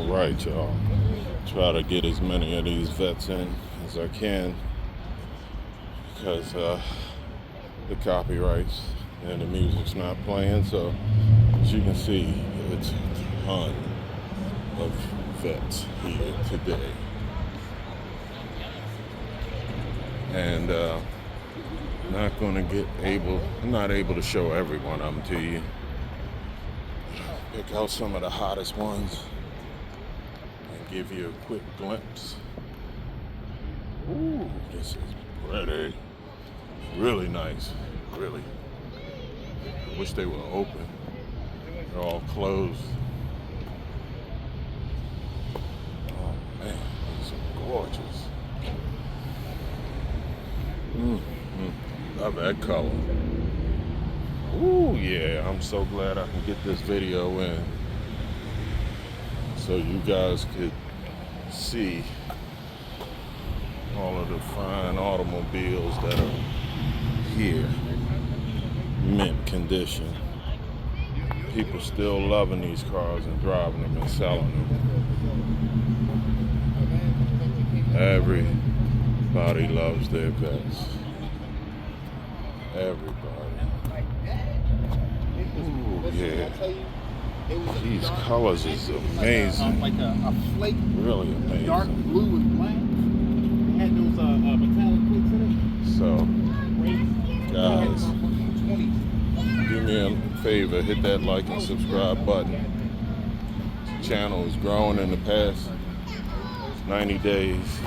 All right, y'all. Try to get as many of these vets in as I can because the copyrights and the music's not playing. So as you can see, it's a ton of vets here today. And I'm not able to show every one of them to you. Pick out some of the hottest ones and give you a quick glimpse. Ooh, this is pretty. Really nice, really. I wish they were open. They're all closed. Oh man, these are gorgeous. Love that color. Ooh, yeah, I'm so glad I can get this video in so you guys could see all of the fine automobiles that are here, mint condition. People still loving these cars and driving them and selling them. Everybody loves their vets. Everybody. Ooh, yeah. These colors is amazing. Like a flake, really amazing. Dark blue and black. It had those metallic plates in it. So, guys, do me a favor, hit that like and subscribe button. The channel is growing in the past 90 days.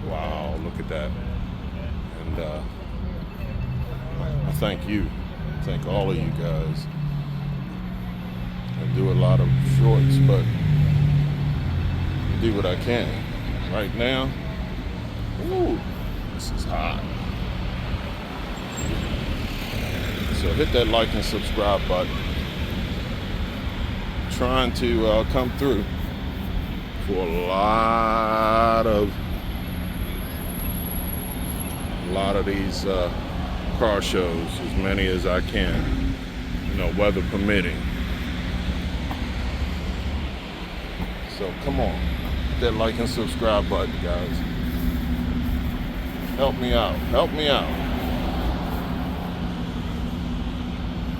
Wow, look at that. And I thank you. Thank all of you guys. I do a lot of shorts, but I do what I can. Right now, ooh, this is hot. So hit that like and subscribe button. Trying to come through for a lot of these car shows, as many as I can, weather permitting. So come on, hit that like and subscribe button, guys. Help me out, help me out.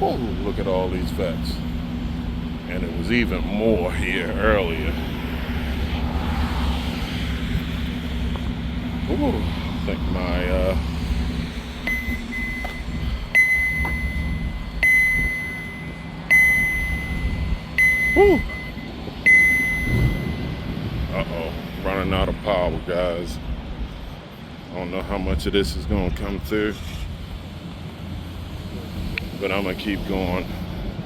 Oh, look at all these vets. And it was even more here earlier. Ooh, I think my whew. Uh-oh, running out of power, guys. I don't know how much of this is gonna come through, but I'm gonna keep going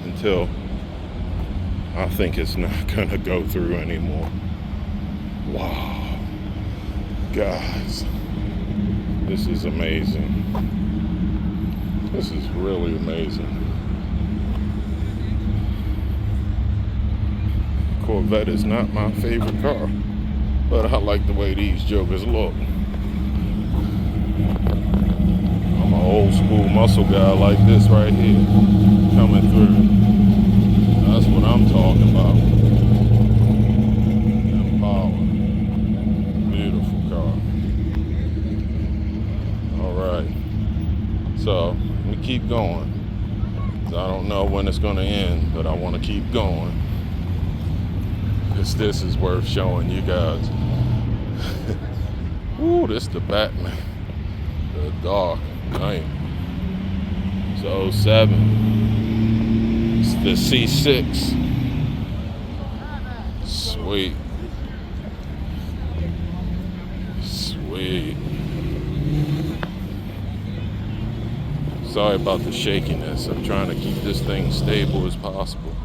until I think it's not gonna go through anymore. Wow, guys, this is amazing. This is really amazing. Corvette is not my favorite car, but I like the way these jokers look. I'm an old school muscle guy like this right here, coming through. That's what I'm talking about. And power. Beautiful car. Alright. So, let me keep going. I don't know when it's going to end, but I want to keep going. This is worth showing you guys. Ooh, this the Batman. The Dark Knight. It's 07. It's the C6. Sweet. Sweet. Sorry about the shakiness. I'm trying to keep this thing stable as possible.